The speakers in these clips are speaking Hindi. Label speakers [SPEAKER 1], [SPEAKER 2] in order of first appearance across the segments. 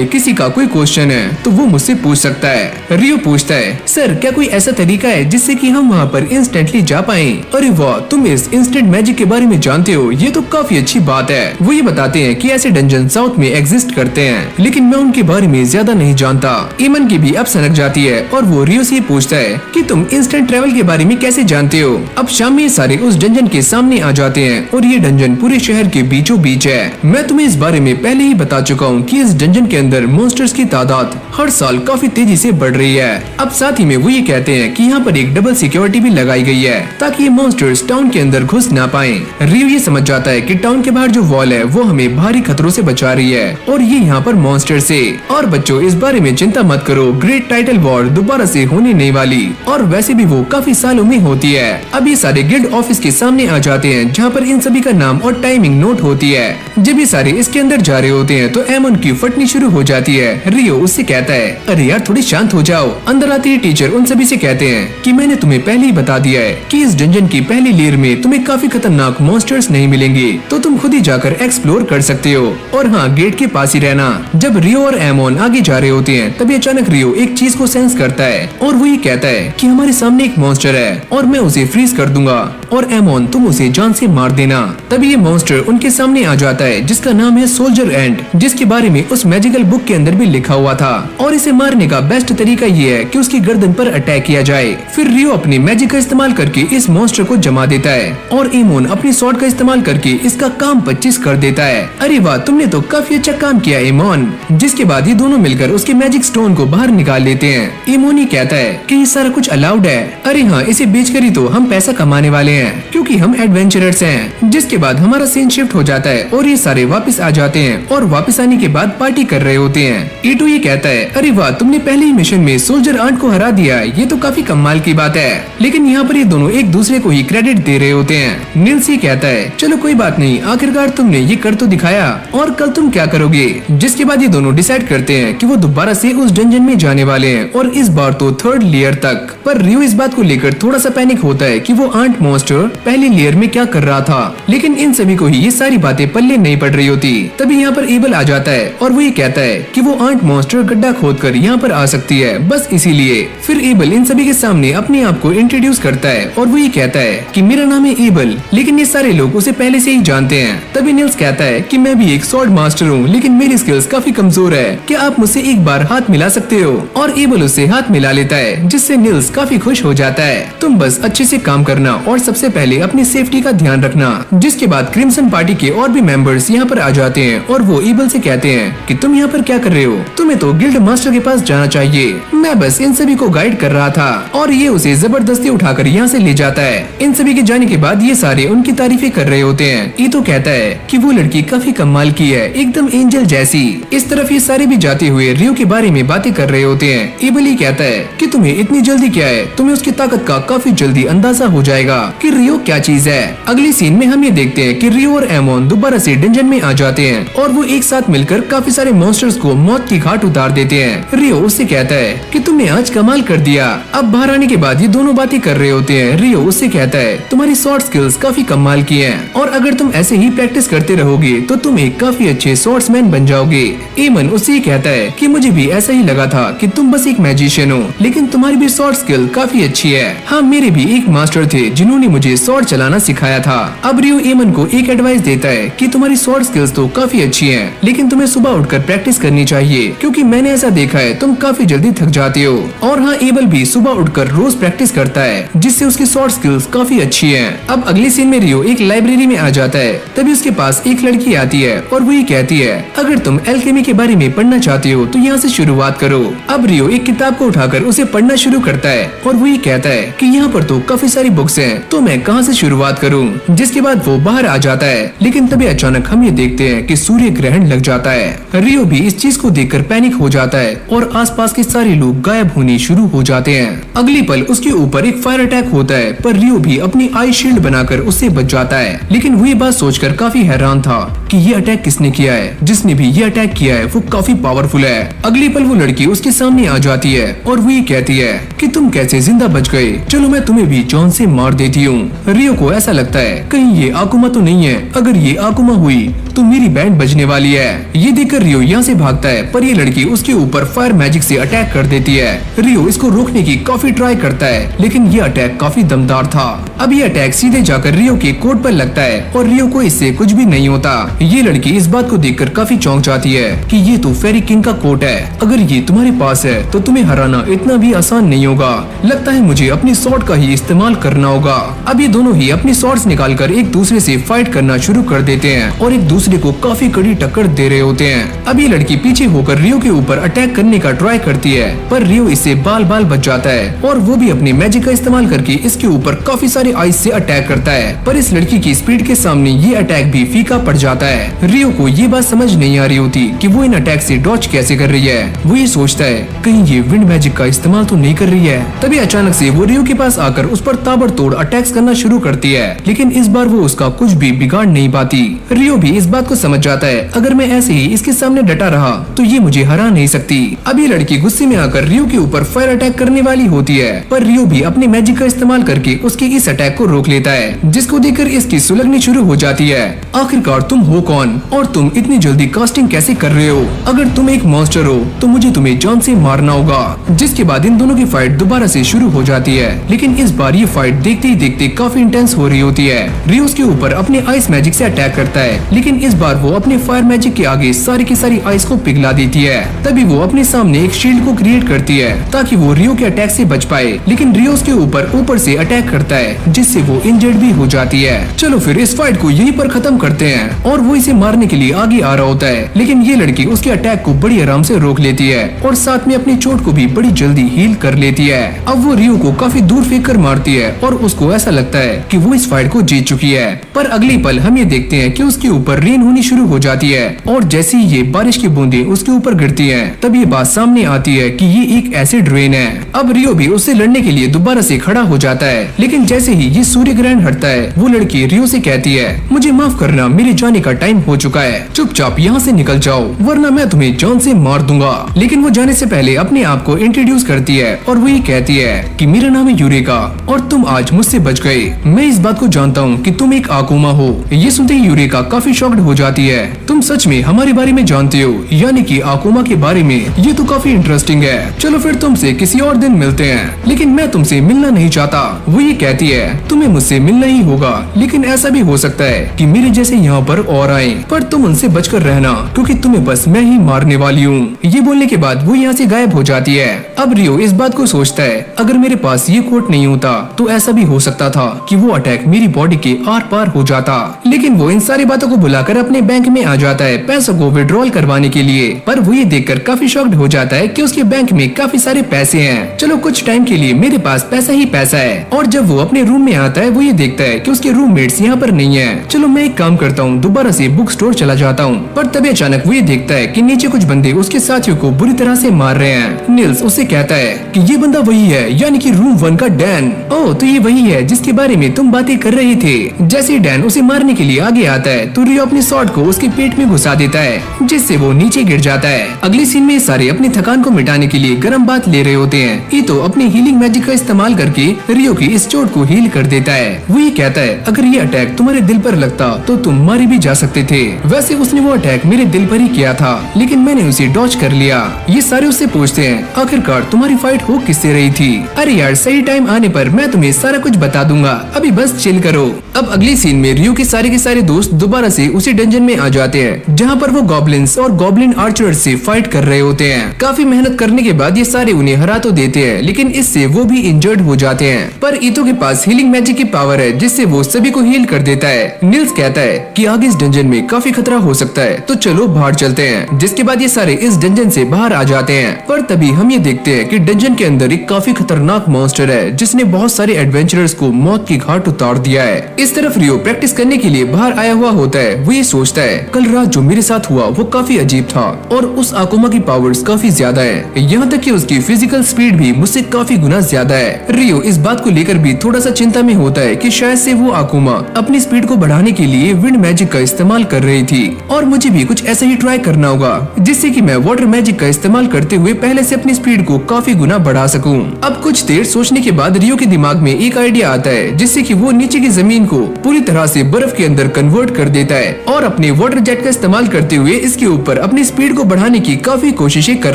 [SPEAKER 1] उसे किसी का कोई क्वेश्चन है तो वो मुझसे पूछ सकता है। रियो पूछता है, सर क्या कोई ऐसा तरीका है जिससे कि हम वहाँ पर इंस्टेंटली जा पाएं? अरे वाह, तुम इस इंस्टेंट मैजिक के बारे में जानते हो, ये तो काफी अच्छी बात है। वो ये बताते हैं कि ऐसे डंजन साउथ में एग्जिस्ट करते हैं, लेकिन मैं उनके बारे में ज्यादा नहीं जानता। ईमन की भी अब सनक जाती है और वो रियो से पूछता है कि तुम इंस्टेंट ट्रेवल के बारे में कैसे जानते हो? अब शाम में सारे उस डंजन के सामने आ जाते हैं और ये डंजन पूरे शहर के बीचों बीच है। मैं तुम्हें इस बारे में पहले ही बता चुका हूँ कि इस डंजन के अंदर मॉन्स्टर्स की तादाद हर साल काफी तेजी से बढ़ रही है। अब साथ ही में वो ये कहते हैं कि यहाँ पर एक डबल सिक्योरिटी भी लगाई गई है ताकि ये मॉन्स्टर्स टाउन के अंदर घुस ना पाए। रियो ये समझ जाता है कि टाउन के बाहर जो वॉल है वो हमें भारी खतरों से बचा रही है और ये यहाँ पर मॉन्स्टर से। और बच्चों इस बारे में चिंता मत करो, ग्रेट टाइटल वॉर दोबारा से होने नहीं वाली और वैसे भी वो काफी सालों में होती है। अब ये सारे गिल्ड ऑफिस के सामने आ जाते हैं जहाँ पर इन सभी का नाम और टाइमिंग नोट होती है। जब ये सारे इसके अंदर जा रहे होते हैं तो एमन की फटनी शुरू हो जाती है। रियो उससे कहता है, अरे यार थोड़ी शांत हो जाओ। अंदर आती है टीचर उन सभी से कहते हैं कि मैंने तुम्हें पहले ही बता दिया है कि इस डंजन की पहली लेयर में तुम्हें काफी खतरनाक मॉन्स्टर्स नहीं मिलेंगे, तो तुम खुद ही जाकर एक्सप्लोर कर सकते हो और हाँ गेट के पास ही रहना। जब रियो और एमोन आगे जा रहे होते हैं तभी अचानक रियो एक चीज को सेंस करता है और वो ये कहता है कि हमारे सामने एक मॉन्स्टर है और मैं उसे फ्रीज कर दूंगा और एमोन तुम उसे जान से मार देना। तभी ये मॉन्स्टर उनके सामने आ जाता है जिसका नाम है सोल्जर एंट, जिसके बारे में उस मैजिकल बुक के अंदर भी लिखा हुआ था। और इसे मारने का बेस्ट तरीका ये है कि उसकी गर्दन पर अटैक किया जाए। फिर रियो अपनी मैजिक का इस्तेमाल करके इस मॉन्स्टर को जमा देता है और एमोन अपनी स्वॉर्ड का इस्तेमाल करके इसका काम 25 कर देता है। अरे वाह, तुमने तो काफी अच्छा काम किया एमोन। जिसके बाद ये दोनों मिलकर उसके मैजिक स्टोन को बाहर निकाल लेते हैं। एमोन ही कहता है कि ये सारा कुछ अलाउड है। अरे हाँ, इसे बेचकर ही तो हम पैसा कमाने वाले हैं क्योंकि हम एडवेंचरर्स हैं। जिसके बाद हमारा सीन शिफ्ट हो जाता है और ये सारे वापस आ जाते हैं और वापस आने के बाद पार्टी कर रहे होते हैं। ईटो ये कहता है, अरे वाह, तुमने पहले ही मिशन में सोल्जर आंट को हरा दिया, ये तो काफी कमाल की बात है। लेकिन यहाँ पर ये दोनों एक दूसरे को ही क्रेडिट दे रहे होते हैं। निल्स ये कहता है, चलो कोई बात नहीं, आखिरकार तुमने ये कर तो दिखाया, और कल तुम क्या करोगे? जिसके बाद ये दोनों डिसाइड करते हैं कि वो दोबारा से उस डंजन में जाने वाले हैं और इस बार तो 3rd लेयर तक। पर रियो इस बात को लेकर थोड़ा सा पैनिक होता है कि वो आंट मॉन्स्टर पहली लेयर में क्या कर रहा था, लेकिन इन सभी को ही ये सारी बातें पल्ले नहीं पड़ रही होती। तभी यहाँ पर एबल आ जाता है और वो ये कहता है कि वो आंट मॉन्स्टर गड्ढा खोदकर यहाँ पर आ सकती है, बस इसीलिए। फिर एबल इन सभी के सामने अपने आप को इंट्रोड्यूस करता है और वो ये कहता है कि मेरा नाम है एबल, लेकिन ये सारे लोग उसे पहले से ही जानते हैं। तभी निल्स कहता है कि मैं भी एक स्वॉर्ड मास्टर हूँ, लेकिन मेरी स्किल्स काफी कमजोर है, क्या आप मुझसे एक बार हाथ मिला सकते हो? और एबल उससे हाथ मिला लेता है, जिससे निल्स काफी खुश हो जाता है। तुम बस अच्छे से काम करना और सबसे पहले अपनी सेफ्टी का ध्यान रखना। जिसके बाद क्रिम्सन पार्टी के और भी मेंबर्स यहाँ पर आ जाते हैं और वो एबल से कहते हैं कि तुम यहाँ पर क्या कर रहे हो? तुम्हें तो गिल्ड मास्टर के पास जाना चाहिए, मैं बस इन सभी को गाइड कर रहा था। और ये उसे जबरदस्ती उठाकर यहाँ से ले जाता है। इन सभी के जाने के बाद ये सारे उनकी तारीफें कर रहे होते हैं। ईतो कहता है कि वो लड़की काफी कमाल की है, एकदम एंजल जैसी। इस तरफ ये सारे भी जाते हुए रियो के बारे में बातें कर रहे होते हैं। एबल ही कहता है कि तुम्हें इतनी जल्दी क्या है, तुम्हें उसकी ताकत का काफी जल्दी अंदाजा हो जाएगा कि रियो क्या चीज है। अगली सीन में हम ये देखते हैं कि रियो और एमोन दोबारा से डंजन में आ जाते हैं और वो एक साथ मिलकर काफी सारे मॉन्स्टर्स को मौत की घाट उतार देते हैं। रियो उससे कहता है कि तुमने आज कमाल कर दिया। अब बाहर आने के बाद ये दोनों बातें कर रहे होते हैं। रियो उससे कहता है तुम्हारी स्वॉर्ड स्किल्स काफी कमाल की हैं और अगर तुम ऐसे ही प्रैक्टिस करते रहोगे तो तुम एक काफी अच्छे स्वॉर्ड्समैन बन जाओगे। एमन उससे कहता है कि मुझे भी ऐसा ही लगा था कि तुम बस एक मैजिशियन हो, लेकिन तुम्हारी भी स्वॉर्ड स्किल काफी अच्छी है। हाँ, मेरे भी एक मास्टर थे जिन्होंने मुझे स्वॉर्ड चलाना सिखाया था। अब रियो एमन को एक एडवाइस देता है कि तुम्हारी स्वॉर्ड स्किल्स तो काफी अच्छी हैं, लेकिन तुम्हें सुबह उठकर प्रैक्टिस करनी चाहिए क्योंकि मैंने ऐसा देखा है तुम काफी जल्दी थक जाते हो। और हाँ, एबल भी सुबह उठकर रोज प्रैक्टिस करता है जिससे उसकी स्वॉर्ड स्किल्स काफी अच्छी हैं। अब अगली सीन में रियो एक लाइब्रेरी में आ जाता है। तभी उसके पास एक लड़की आती है और वो ये कहती है अगर तुम एल्केमी के बारे में पढ़ना चाहते हो तो यहाँ से शुरुआत करो। अब रियो एक किताब को उठाकर उसे पढ़ना शुरू करता है और वो ये कहता है कि यहाँ पर तो काफी सारी बुक्स हैं, तो मैं कहाँ से शुरुआत करूँ? जिसके बाद वो बाहर आ जाता है, लेकिन तभी अचानक हम ये देखते हैं कि सूर्य ग्रहण लग जाता है। रियो भी इस चीज को देखकर पैनिक हो जाता है और आसपास के सारे लोग गायब होने शुरू हो जाते हैं। अगली पल उसके ऊपर एक फायर अटैक होता है, पर रियो भी अपनी आई शील्ड बनाकर उससे बच जाता है। लेकिन वो ये बात सोचकर काफी हैरान था कि ये अटैक किसने किया है। जिसने भी ये अटैक किया है वो काफी पावरफुल है। अगली पल वो लड़की उसके सामने आ जाती है और वो ये कहती है कि तुम कैसे जिंदा बच गए, चलो मैं तुम्हें भी जॉन से मार देती हूँ। रियो को ऐसा लगता है कहीं ये आकुमा तो नहीं है, अगर ये आकुमा हुई तो मेरी बैंड बजने वाली है। ये देखकर रियो यहाँ से से भागता है, पर ये लड़की उसके ऊपर फायर मैजिक से अटैक कर देती है। रियो इसको रोकने की काफी ट्राई करता है, लेकिन ये अटैक काफी दमदार था। अब ये अटैक सीधे जाकर रियो के कोट पर लगता है और रियो को इससे कुछ भी नहीं होता। ये लड़की इस बात को देखकर काफी चौंक जाती है कि ये तो फेरी किंग का कोट है, अगर ये तुम्हारे पास है तो तुम्हें हराना इतना भी आसान नहीं होगा। लगता है मुझे अपनी स्वॉर्ड का ही इस्तेमाल करना होगा। अब ये दोनों ही अपनी स्वॉर्ड्स निकालकर एक दूसरे से फाइट करना शुरू कर देते हैं और एक दूसरे को काफी कड़ी टक्कर दे रहे होते हैं। अब ये लड़की पीछे होकर रियो के ऊपर अटैक करने का ट्राई करती है, पर रियो इससे बाल बाल बच जाता है और वो भी अपने मैजिक का इस्तेमाल करके इसके ऊपर काफी सारे आइस से अटैक करता है। पर इस लड़की की स्पीड के सामने ये अटैक भी फीका पड़ जाता है। रियो को ये बात समझ नहीं आ रही होती कि वो इन अटैक से डॉज कैसे कर रही है। वो ये सोचता है कहीं ये विंड मैजिक का इस्तेमाल तो नहीं कर रही है। तभी अचानक से वो रियो के पास आकर उस पर ताबड़तोड़ अटैक्स करना शुरू करती है, लेकिन इस बार वो उसका कुछ भी बिगाड़ नहीं पाती। रियो भी इस बात को समझ जाता है अगर मैं ऐसे ही इसके सामने डटा रहा तो ये मुझे हरा नहीं सकती। अब ये लड़की गुस्से में आकर रियो के ऊपर फायर अटैक करने वाली होती है, पर रियो भी अपने मैजिक का इस्तेमाल करके उसके इस अटैक को रोक लेता है, जिसको देखकर इसकी सुलगनी शुरू हो जाती है। आखिरकार तुम हो कौन और तुम इतनी जल्दी कास्टिंग कैसे कर रहे हो? अगर तुम एक मॉन्स्टर हो तो मुझे तुम्हें जान से मारना होगा। जिसके बाद इन दोनों की फाइट दोबारा से शुरू हो जाती है, लेकिन इस बार ये फाइट देखते ही देखते काफी इंटेंस हो रही होती है। रियो उसके ऊपर अपने आइस मैजिक से अटैक करता है, लेकिन इस बार वो अपने फायर मैजिक के आगे सारी की सारी आइस को पिघला देती है। तभी वो अपने सामने एक शील्ड को क्रिएट करती है ताकि वो रियो के अटैक से बच पाए, लेकिन रियो उसके ऊपर से अटैक करता है, जिससे वो इंजर्ड भी हो जाती है। चलो फिर इस फाइट को यहीं पर खत्म करते हैं और वो इसे मारने के लिए आगे आ रहा होता है, लेकिन ये लड़की उसके अटैक को बड़ी आराम से रोक लेती है और साथ में अपनी चोट को भी बड़ी जल्दी हील कर लेती है। अब वो रियो को काफी दूर फेंक कर मारती है और उसको ऐसा लगता है कि वो इस फाइट को जीत चुकी है। पर अगली पल हम ये देखते हैं कि उसके ऊपर रेन होनी शुरू हो जाती है और जैसे ही ये बारिश की बूंदें उसके ऊपर गिरती हैं, तब ये बात सामने आती है कि ये एक एसिड रेन है। अब रियो भी उससे लड़ने के लिए दोबारा से खड़ा हो जाता है, लेकिन जैसे ही ये सूर्य ग्रहण हटता है वो लड़की रियो से कहती है मुझे माफ करना, मेरे जाने का टाइम हो चुका है, चुपचाप यहाँ से निकल जाओ वरना मैं तुम्हें जान से मार दूंगा। लेकिन वो जाने से पहले अपने आप को इंट्रोड्यूस करती है और वो ये कहती है कि मेरा नाम है यूरेका और तुम आज मुझसे बच गए। मैं इस बात को जानता हूँ कि तुम एक आकुमा हो। ये सुनते ही यूरेका काफी शॉक्ड हो जाती है। तुम सच में हमारे बारे में जानते हो, यानी कि आकुमा के बारे में? ये तो काफी इंटरेस्टिंग है। चलो फिर तुमसे किसी और दिन मिलते हैं, लेकिन मैं तुमसे मिलना नहीं चाहता। वो ये कहती है तुम्हें मुझसे मिलना ही होगा, लेकिन ऐसा भी हो सकता है कि मेरे जैसे यहाँ पर और आए, पर तुम उनसे बचकर रहना क्योंकि तुम्हें बस मैं ही मारने वाली हूँ। ये बोलने के बाद वो यहाँ से गायब हो जाती है। अब रियो इस बात को सोचता है अगर मेरे पास ये कोट नहीं होता तो ऐसा भी हो सकता था कि वो अटैक मेरी बॉडी के आर पार हो जाता, लेकिन वो इन सारी बातों को भुलाकर अपने बैंक में आ जाता है पैसों को विड्रॉल करवाने के लिए। पर वो ये देखकर काफी शॉक्ड हो जाता है कि उसके बैंक में काफी सारे पैसे हैं। चलो कुछ टाइम के लिए मेरे पास पैसा ही पैसा है। और जब वो अपने रूम में आता है वो ये देखता है कि उसके रूममेट्स यहाँ पर नहीं है। चलो मैं एक काम करता हूँ, दोबारा से बुक स्टोर चला जाता हूँ। पर तभी अचानक वो ये देखता है कि नीचे कुछ बंदे उसके साथियों को बुरी तरह से मार रहे हैं। निल्स उससे कहता है कि ये बंदा वही है, यानी कि रूम 1 का डैन। ओह तो ये वही है जिसके बारे में तुम बातें कर रहे थे। जैसे ही डैन उसे मारने के लिए आगे आता है तो रियो अपनी स्वॉर्ड को उसके पेट में घुसा देता है, जिससे वो नीचे गिर जाता है। अगली सीन में सारे अपनी थकान को मिटाने के लिए गर्म बात ले रहे होते हैं। ये तो अपनी हीलिंग मैजिक का इस्तेमाल करके रियो की इस चोट को हील कर देता है। वो ये कहता है अगर ये अटैक तुम्हारे दिल पर लगता तो तुम मारे भी जा सकते थे। वैसे उसने वो अटैक मेरे दिल पर ही किया था, लेकिन मैंने उसे डॉज कर लिया। ये सारे उससे पूछते हैं आखिरकार तुम्हारी फाइट हो किससे रही थी? अरे यार सही टाइम आने पर मैं तुम्हें सारा कुछ बता दूंगा, अभी बस चिल करो। अब अगली सीन में रियो के सारे दोस्त दोबारा से उसी डंजन में आ जाते हैं जहाँ पर वो गॉब्लिन्स और गॉब्लिन आर्चर्स से फाइट कर रहे होते हैं। काफी मेहनत करने के बाद ये सारे उन्हें हरा तो देते हैं, लेकिन इससे वो भी इंजर्ड हो जाते हैं। पर ईतो के पास हीलिंग मैजिक की पावर है जिससे वो सभी को हील कर देता है। निल्स कहता है कि आगे इस डंजन में काफी खतरा हो सकता है, तो चलो बाहर चलते हैं। जिसके बाद ये सारे इस डंजन से बाहर आ जाते हैं। पर तभी हम ये देखते हैं कि डंजन के अंदर एक काफी खतरनाक मॉन्स्टर है जिसने बहुत सारे एडवेंचरर्स को मौत की घाट उतार दिया है। इस तरफ रियो प्रैक्टिस करने के लिए बाहर आया हुआ होता है। वो ये सोचता है कल रात जो मेरे साथ हुआ वो काफी अजीब था और उस आकुमा की पावर्स काफी ज्यादा है, यहाँ तक कि उसकी फिजिकल स्पीड भी मुझसे काफी गुना ज्यादा है। रियो इस बात को लेकर भी थोड़ा सा चिंता में होता है कि शायद से वो आकुमा अपनी स्पीड को बढ़ाने के लिए विंड मैजिक का इस्तेमाल कर रही थी और मुझे भी कुछ ऐसा ही ट्राई करना होगा जिससे कि मैं वाटर मैजिक का इस्तेमाल करते हुए पहले से अपनी स्पीड को काफी गुना बढ़ा सकूं। अब कुछ देर सोचने के बाद रियो के दिमाग में एक आइडिया आता है जिससे कि वो नीचे की जमीन को पूरी तरह से बर्फ के अंदर कन्वर्ट कर देता है और अपने वाटर जेट का इस्तेमाल करते हुए इसके ऊपर अपनी स्पीड को बढ़ाने की काफी कोशिशें कर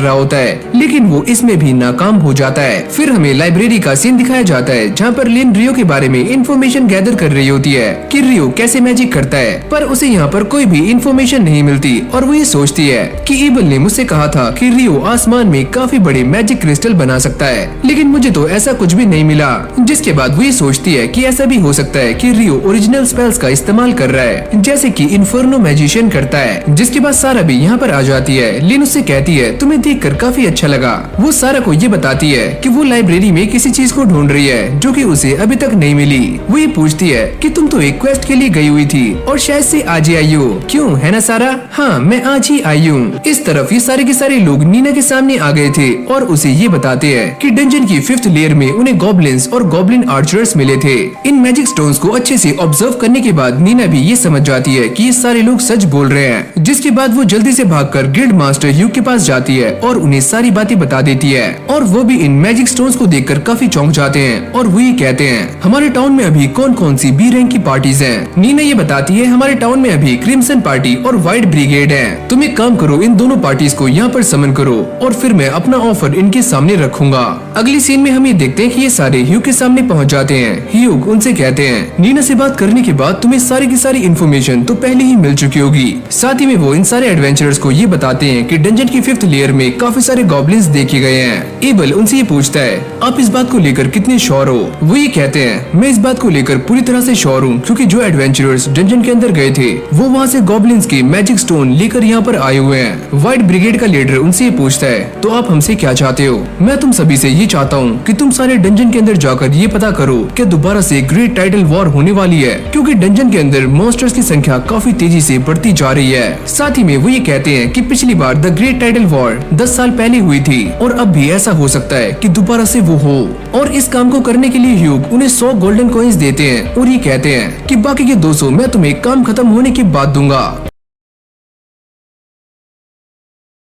[SPEAKER 1] रहा होता है, लेकिन वो इसमें भी नाकाम हो जाता है। फिर हमें लाइब्रेरी का सीन दिखाया जाता है जहाँ पर लिन रियो के बारे में इंफॉर्मेशन गैदर कर रही होती है कि रियो कैसे मैजिक करता है, पर उसे यहाँ पर कोई भी इंफॉर्मेशन नहीं मिलती और वो ये सोचती है कि ईबल ने मुझसे कहा था कि रियो आसमान में काफी बड़े मैजिक क्रिस्टल बना सकता है, लेकिन मुझे तो ऐसा कुछ भी नहीं मिला। जिसके बाद वो ये सोचती है कि ऐसा भी हो सकता है कि रियो ओरिजिनल स्पेल्स का इस्तेमाल कर रहा है, जैसे कि इन्फर्नो मैजिशियन करता है। जिसके बाद सारा भी यहाँ पर आ जाती है। लिन उससे कहती है तुम्हें देखकर काफी अच्छा लगा। वो सारा को ये बताती है कि वो लाइब्रेरी में किसी चीज को ढूंढ रही है जो कि उसे अभी तक नहीं मिली। वो ये पूछती है कि तुम तो एक क्वेस्ट के लिए गई हुई थी और शायद से आज ही आई हो, क्यों है ना सारा? हाँ, मैं आज ही आई हूँ। इस तरफ ये सारे के सारे लोग नीना के सामने आ गए थे और उसे ये बताते हैं कि डंजन की 5th लेयर में उन्हें गॉब्लिन्स और गॉब्लिन आर्चर्स मिले थे। इन मैजिक स्टोन्स को अच्छे से ऑब्जर्व करने के बाद नीना भी ये समझ जाती है कि ये सारे लोग सच बोल रहे हैं। जिसके बाद वो जल्दी से भागकर गिल्ड मास्टर ह्यूग के पास जाती है और उन्हें सारी बातें बता देती है, और वो भी इन मैजिक स्टोन्स को देखकर काफी चौंक जाते हैं और वो ये कहते हैं हमारे टाउन में अभी कौन कौन सी बी रैंक की पार्टीज हैं। नीना ये बताती है हमारे टाउन में अभी क्रिम्सन पार्टी और व्हाइट ब्रिगेड है। तुम एक काम करो, इन दोनों पार्टीज को यहाँ पर समन करो और फिर मैं अपना ऑफर इनके सामने रखूंगा। अगली सीन में हम ये देखते हैं कि ये सारे ह्यूग के सामने पहुँच जाते हैं। ह्यूग उनसे कहते हैं नीना से बात करने के बाद तुम्हें सारी की सारी इन्फॉर्मेशन तो पहले ही मिल चुकी होगी। साथ ही में वो इन सारे एडवेंचरर्स को ये बताते हैं कि डंजन की 5th लेयर में काफी सारे गॉब्लिन्स देखे गए हैं। एबल उनसे ये पूछता है आप इस बात को लेकर कितने श्योर हो? वो ये कहते हैं मैं इस बात को लेकर पूरी तरह से श्योर हूँ, क्योंकि जो एडवेंचरर्स डंजन के अंदर गए थे वो वहाँ से गॉब्लिन्स के मैजिक स्टोन लेकर यहाँ पर आए हुए हैं। व्हाइट ब्रिगेड का लीडर उनसे ये पूछता है तो आप हमसे क्या चाहते हो? मैं तुम सभी से ये चाहता हूँ कि तुम सारे डंजन के अंदर जाकर ये पता करो कि दोबारा से ग्रेट टाइटल वॉर होने वाली है, क्योंकि डंजन के अंदर मॉन्स्टर्स की संख्या काफी तेजी से बढ़ती जा रही है। साथ ही में वो ये कहते हैं कि पिछली बार द ग्रेट टाइटल वॉर 10 साल पहले हुई थी और अब भी ऐसा हो सकता है कि दोबारा से वो हो, और इस काम को करने के लिए ह्यूग उन्हें 100 गोल्डन कॉइंस देते हैं और ये कहते हैं कि बाकी के 200 मैं तुम्हें काम खत्म होने के बाद दूंगा।